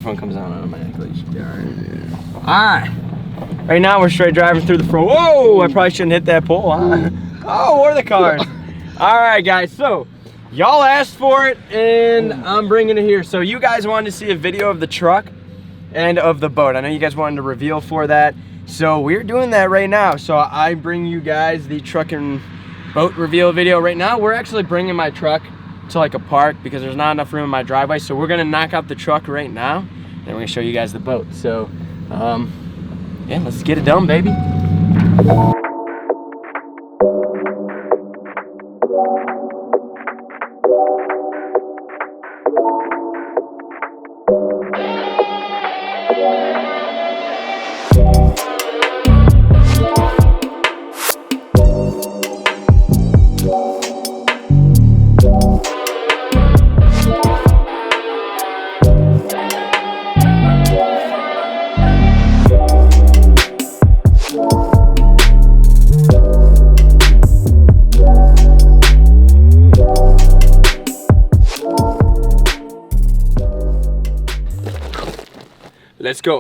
microphone comes out automatically, you should be all right. All right. Right now we're straight driving through the front. Whoa! I probably shouldn't hit that pole. Huh? Oh, where are the cars? All right, guys. So y'all asked for it, and I'm bringing it here. So you guys wanted to see a video of the truck and of the boat. I know you guys wanted to reveal for that. So we're doing that right now. So I bring you guys the truck and boat reveal video right now. We're actually bringing my truck to like a park because there's not enough room in my driveway. So we're gonna knock out the truck right now, and we're gonna show you guys the boat. So yeah, let's get it done, baby. Let's go.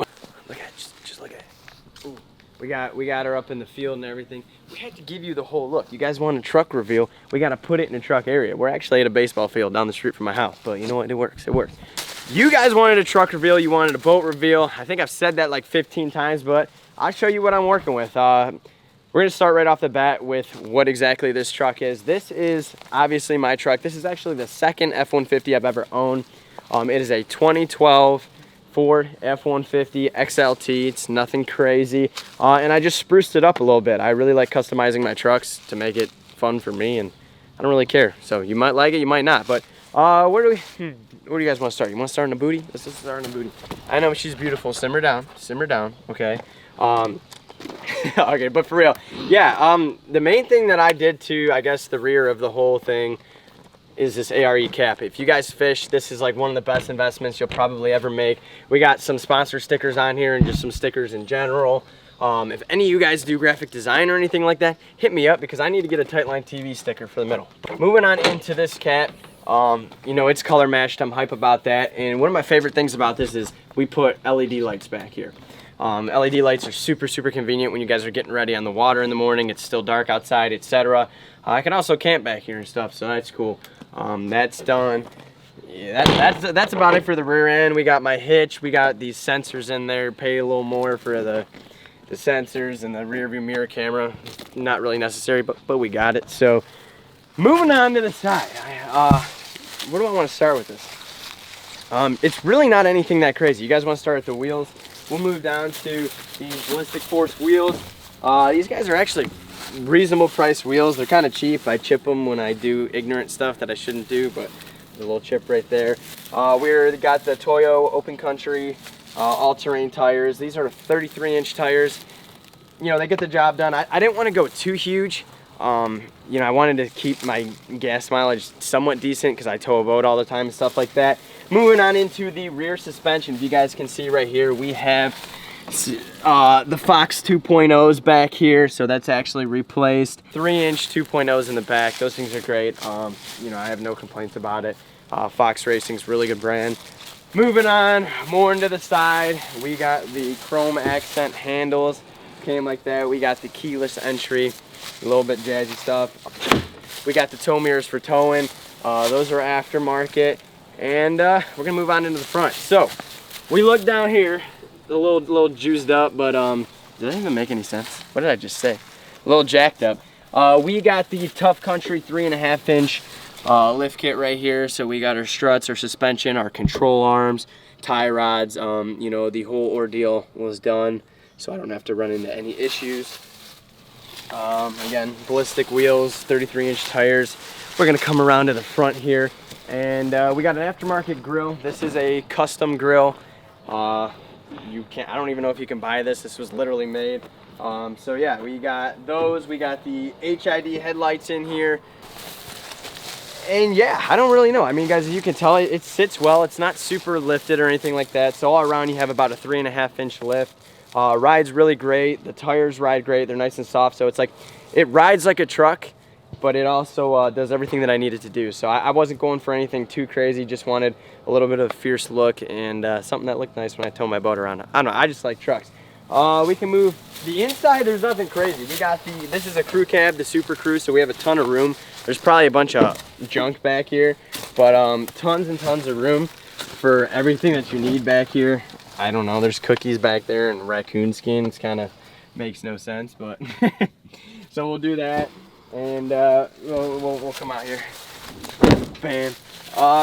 Look at it, just look at it. Ooh. We got her up in the field and everything. We had to give you the whole look. You guys want a truck reveal, we got to put it in a truck area. We're actually at a baseball field down the street from my house, but you know what, it works, it works. You guys wanted a truck reveal, you wanted a boat reveal. I think I've said that like 15 times, but I'll show you what I'm working with. We're gonna start right off the bat with what exactly this truck is. This is obviously my truck. This is actually the second F-150 I've ever owned. It is a 2012 Ford F-150 XLT. It's nothing crazy, and I just spruced it up a little bit. I really like customizing my trucks to make it fun for me, and I don't really care. So you might like it, you might not, but where do you guys want to start? You want to start in the booty? Let's just start in the booty. I know she's beautiful. Simmer down, okay? Okay, but for real, yeah, the main thing that I did to, I guess, the rear of the whole thing is this ARE cap. If you guys fish, this is like one of the best investments you'll probably ever make. We got some sponsor stickers on here and just some stickers in general. If any of you guys do graphic design or anything like that, hit me up because I need to get a Tightline TV sticker for the middle. Moving on into this cap, you know, it's color matched. I'm hype about that. And one of my favorite things about this is we put LED lights back here. LED lights are super convenient when you guys are getting ready on the water in the morning. It's still dark outside, etc. I can also camp back here and stuff, so that's cool. That's done. Yeah, that's about it for the rear end. We got my hitch. We got these sensors in there. Pay a little more for the sensors and the rear view mirror camera. Not really necessary, but we got it. So moving on to the side. Where do I want to start with this? It's really not anything that crazy. You guys want to start at the wheels? We'll move down to these ballistic force wheels. These guys are actually reasonable price wheels. They're kind of cheap. I chip them when I do ignorant stuff that I shouldn't do, but there's a little chip right there. We got the Toyo Open Country all-terrain tires. These are 33-inch tires. You know, they get the job done. I didn't want to go too huge. You know, I wanted to keep my gas mileage somewhat decent because I tow a boat all the time and stuff like that. Moving on into the rear suspension, if you guys can see right here, we have the Fox 2.0s back here, so that's actually replaced. 3-inch 2.0s in the back. Those things are great. You know, I have no complaints about it. Fox Racing's really good brand. Moving on more into the side, we got the chrome accent handles. Came like that. We got the keyless entry, a little bit jazzy stuff. We got the tow mirrors for towing. Those are aftermarket, and we're gonna move on into the front. So we look down here. A little juiced up, but does that even make any sense? What did I just say? A little jacked up. We got the Tough Country 3.5-inch lift kit right here. So we got our struts, our suspension, our control arms, tie rods. You know, the whole ordeal was done, so I don't have to run into any issues. Again, ballistic wheels, 33-inch tires. We're gonna come around to the front here, and we got an aftermarket grill. This is a custom grill. I don't even know if you can buy this. This was literally made. So yeah, we got those. We got the HID headlights in here. And yeah, I don't really know. I mean, guys, as you can tell, it sits well. It's not super lifted or anything like that. So all around you have about a 3.5-inch lift. Rides really great. The tires ride great. They're nice and soft. So it's like, it rides like a truck but it also does everything that I needed to do. So I wasn't going for anything too crazy, just wanted a little bit of a fierce look and something that looked nice when I towed my boat around. I don't know, I just like trucks. We can move the inside. There's nothing crazy. We got this is a crew cab, the Super Crew, so we have a ton of room. There's probably a bunch of junk back here, but tons and tons of room for everything that you need back here. I don't know, there's cookies back there and raccoon skins, kind of makes no sense, but so we'll do that, and we'll come out here. Bam.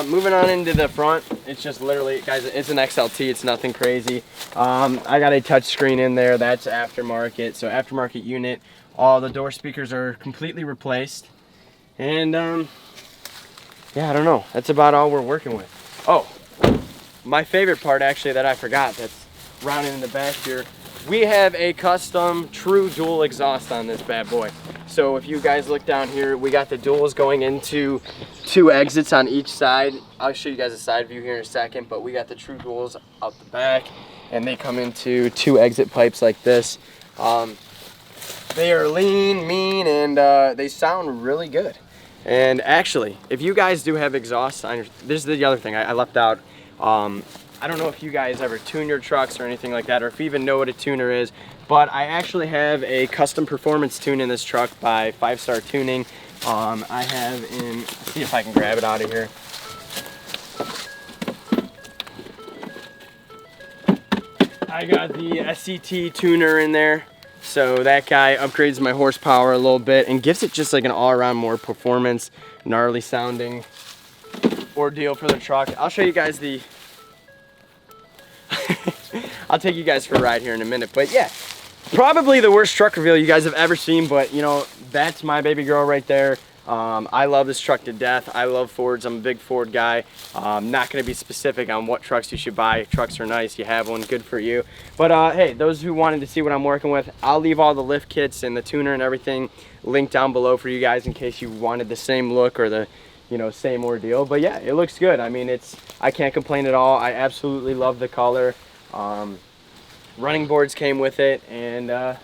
Moving on into the front, it's just literally, guys, it's an XLT, it's nothing crazy. I got a touch screen in there, that's aftermarket, so aftermarket unit. All the door speakers are completely replaced, and yeah, I don't know, that's about all we're working with. Oh, my favorite part actually that I forgot, that's rounded in the back here, we have a custom true dual exhaust on this bad boy. So if you guys look down here, we got the duals going into 2 exits on each side. I'll show you guys a side view here in a second, but we got the true duals out the back, and they come into 2 exit pipes like this. They are lean, mean, and they sound really good. And actually, if you guys do have exhausts on your, this is the other thing I left out. I don't know if you guys ever tune your trucks or anything like that, or if you even know what a tuner is, but I actually have a custom performance tune in this truck by 5 Star Tuning. I have let's see if I can grab it out of here. I got the SCT tuner in there. So that guy upgrades my horsepower a little bit and gives it just like an all-around more performance, gnarly sounding ordeal for the truck. I'll show you guys the I'll take you guys for a ride here in a minute, but yeah, probably the worst truck reveal you guys have ever seen, but you know, that's my baby girl right there. I love this truck to death. I love Fords. I'm a big Ford guy. I'm not going to be specific on what trucks you should buy. Trucks are nice. You have one, good for you. But hey, those who wanted to see what I'm working with, I'll leave all the lift kits and the tuner and everything linked down below for you guys in case you wanted the same look or the, you know, same ordeal. But yeah, it looks good. I mean, I can't complain at all. I absolutely love the color. Running boards came with it, and yeah,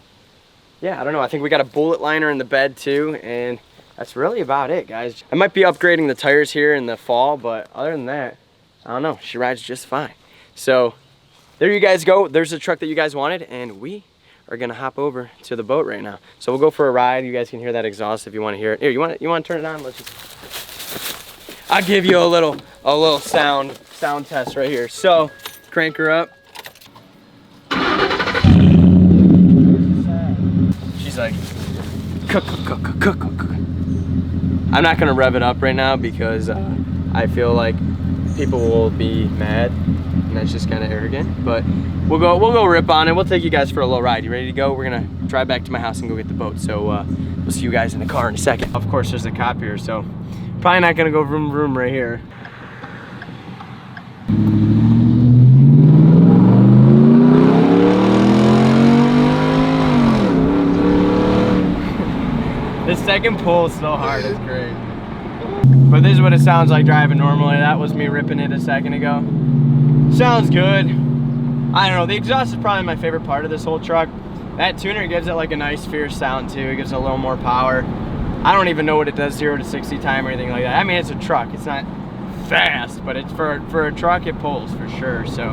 I don't know. I think we got a bullet liner in the bed too, and that's really about it, guys. I might be upgrading the tires here in the fall, but other than that, I don't know. She rides just fine. So there you guys go. There's the truck that you guys wanted, and we are gonna hop over to the boat right now. So we'll go for a ride. You guys can hear that exhaust if you want to hear it. Here, you want to turn it on? Let's just. I'll give you a little sound test right here. So crank her up. She's like, cook. I'm not gonna rev it up right now because I feel like people will be mad, and that's just kind of arrogant. But we'll go rip on it. We'll take you guys for a little ride. You ready to go? We're gonna drive back to my house and go get the boat. So we'll see you guys in the car in a second. Of course, there's a cop here, so probably not gonna go vroom vroom right here. The second pull is so hard, it's great. But this is what it sounds like driving normally. That was me ripping it a second ago. Sounds good. I don't know, the exhaust is probably my favorite part of this whole truck. That tuner gives it like a nice fierce sound too. It gives it a little more power. I don't even know what it does 0 to 60 time or anything like that. I mean, it's a truck, it's not fast, but it's for a truck, it pulls for sure. So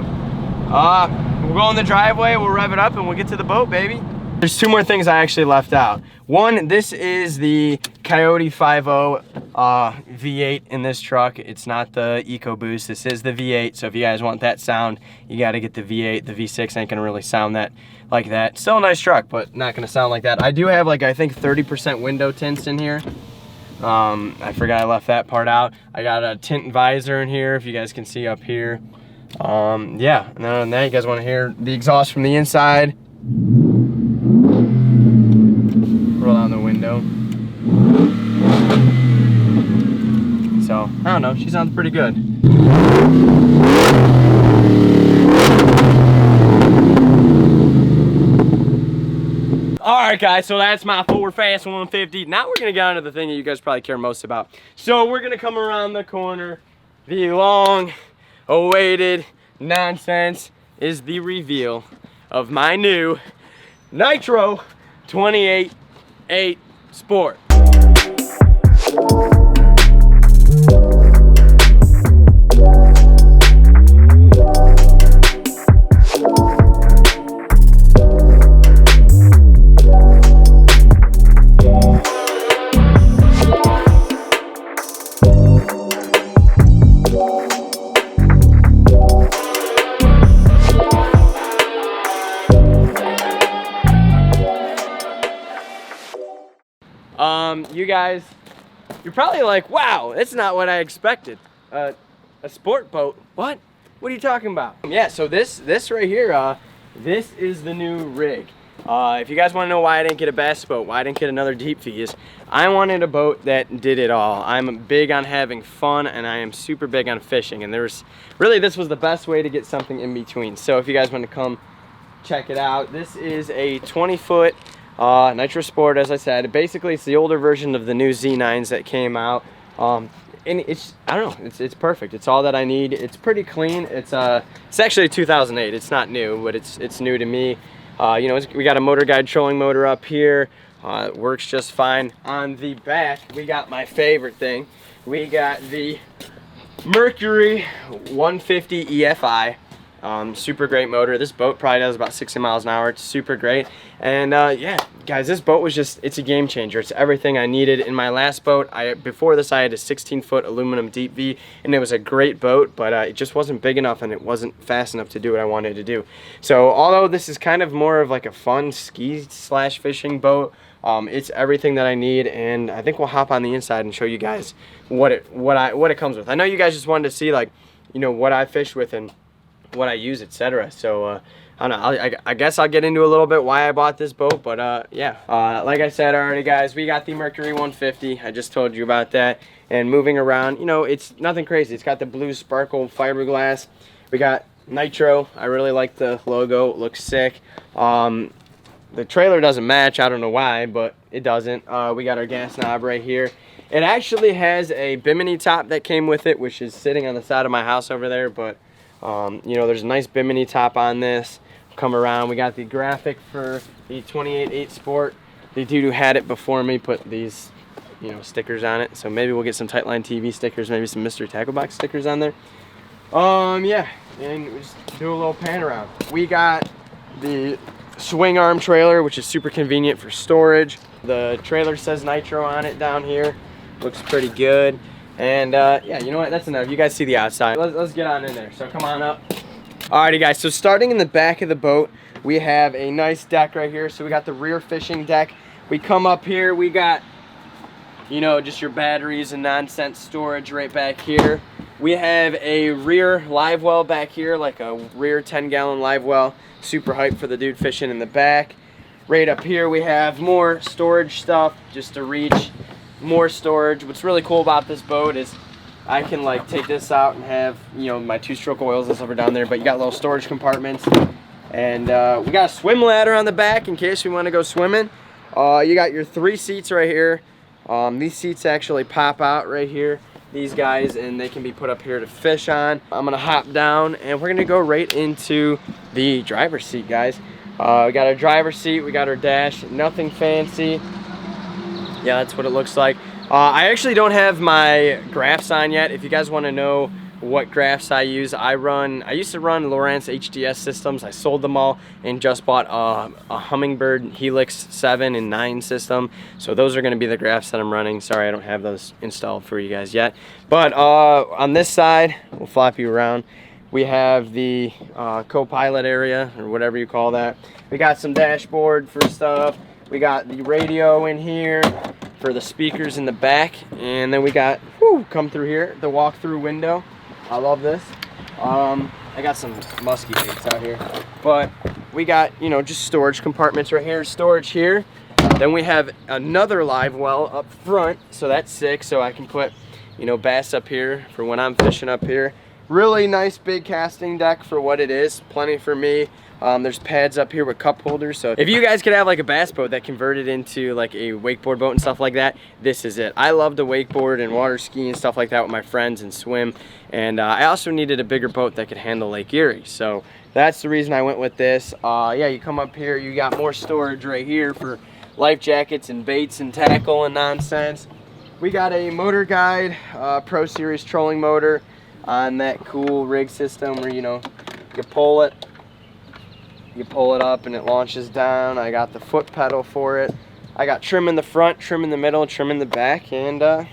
we'll go in the driveway, we'll rev it up, and we'll get to the boat, baby. There's 2 more things I actually left out. One, this is the Coyote 5.0 V8 in this truck. It's not the EcoBoost, this is the V8. So if you guys want that sound, you gotta get the V8. The V6 ain't gonna really sound that like that. Still a nice truck, but not gonna sound like that. I do have like, I think 30% window tints in here. I forgot I left that part out. I got a tint visor in here, if you guys can see up here. Yeah, and then other than that, you guys wanna hear the exhaust from the inside. Roll down the window. So, I don't know, she sounds pretty good. Alright guys, so that's my Ford Fast 150. Now we're gonna get on to the thing that you guys probably care most about. So we're gonna come around the corner. The long awaited nonsense is the reveal of my new Nitro 28.8 Sport. you guys, you're probably like, wow, that's not what I expected. A sport boat, what? What are you talking about? Yeah, so this right here, this is the new rig. If you guys want to know why I didn't get a bass boat, why I didn't get another deep feed, I wanted a boat that did it all. I'm big on having fun, and I am super big on fishing, and this was the best way to get something in between. So if you guys want to come check it out, this is a 20-foot Nitro Sport, as I said. Basically, it's the older version of the new Z9s that came out. And it's, I don't know, it's perfect. It's all that I need. It's pretty clean. It's actually 2008. It's not new, but it's new to me. You know, we got a motor guide trolling motor up here. It works just fine. On the back, we got my favorite thing. We got the Mercury 150 EFI. Super great motor. This boat probably does about 60 miles an hour. It's super great. And yeah, guys, this boat was it's a game changer. It's everything I needed. In my last boat, before this, I had a 16-foot aluminum deep V, and it was a great boat, but it just wasn't big enough, and it wasn't fast enough to do what I wanted to do. So although this is kind of more of like a fun ski/fishing boat, it's everything that I need, and I think we'll hop on the inside and show you guys what it comes with. I know you guys just wanted to see, like, you know, what I fish with and what I use, etc. So I don't know, I guess I'll get into a little bit why I bought this boat, but yeah, like I said already, guys, we got the Mercury 150. I just told you about that. And moving around, you know, it's nothing crazy. It's got the blue sparkle fiberglass. We got Nitro. I really like the logo. It looks sick. The trailer doesn't match. I don't know why, but it doesn't. We got our gas knob right here. It actually has a bimini top that came with it, which is sitting on the side of my house over there, but you know, there's a nice bimini top on this. Come around, we got the graphic for the 28.8 Sport. The dude who had it before me put these, you know, stickers on it, so maybe we'll get some Tightline TV stickers, maybe some Mr. Tackle Box stickers on there. Yeah, and we just do a little pan around. We got the swing arm trailer, which is super convenient for storage. The trailer says Nitro on it down here. Looks pretty good. And yeah, you know what, that's enough. You guys see the outside. Let's get on in there, so come on up. Alrighty guys, so starting in the back of the boat, we have a nice deck right here. So we got the rear fishing deck. We come up here, we got, you know, just your batteries and nonsense storage right back here. We have a rear live well back here, like a rear 10-gallon live well. Super hyped for the dude fishing in the back. Right up here we have more storage stuff just to reach. More storage. What's really cool about this boat is I can like take this out and have, you know, my 2-stroke oils and stuff are down there, but you got little storage compartments. And we got a swim ladder on the back in case we want to go swimming. You got your 3 seats right here. These seats actually pop out right here, these guys, and they can be put up here to fish on. I'm gonna hop down and we're gonna go right into the driver's seat, guys. We got our driver's seat, we got our dash, nothing fancy. Yeah, that's what it looks like. I actually don't have my graphs on yet. If you guys want to know what graphs I use, I used to run Lowrance HDS systems. I sold them all and just bought a Humminbird Helix 7 and 9 system. So those are going to be the graphs that I'm running. Sorry, I don't have those installed for you guys yet. But on this side, we'll flop you around. We have the co-pilot area, or whatever you call that. We got some dashboard for stuff. We got the radio in here for the speakers in the back, and then we got, come through here, the walk-through window. I love this. I got some musky baits out here, but we got, you know, just storage compartments right here, storage here. Then we have another live well up front, so that's sick. So I can put, you know, bass up here for when I'm fishing up here. Really nice big casting deck for what it is. Plenty for me. There's pads up here with cup holders, so if you guys could have like a bass boat that converted into like a wakeboard boat and stuff like that, this is it. I love to wakeboard and water ski and stuff like that with my friends and swim, and I also needed a bigger boat that could handle Lake Erie, so that's the reason I went with this. Yeah, you come up here, you got more storage right here for life jackets and baits and tackle and nonsense. We got a motor guide Pro Series trolling motor on that cool rig system where, you know, you pull it up and it launches down. I got the foot pedal for it. I got trim in the front, trim in the middle, trim in the back, and yeah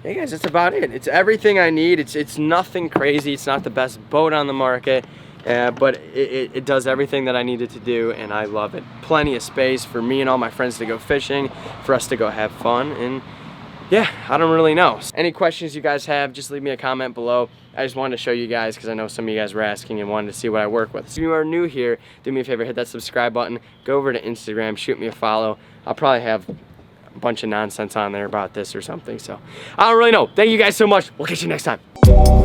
guys, that's about it. It's everything I need. It's nothing crazy. It's not the best boat on the market. But it does everything that I needed to do, and I love it. Plenty of space for me and all my friends to go fishing, for us to go have fun, and yeah, I don't really know. Any questions you guys have, just leave me a comment below. I just wanted to show you guys because I know some of you guys were asking and wanted to see what I work with. So if you are new here, do me a favor, hit that subscribe button, go over to Instagram, shoot me a follow. I'll probably have a bunch of nonsense on there about this or something, so I don't really know. Thank you guys so much. We'll catch you next time.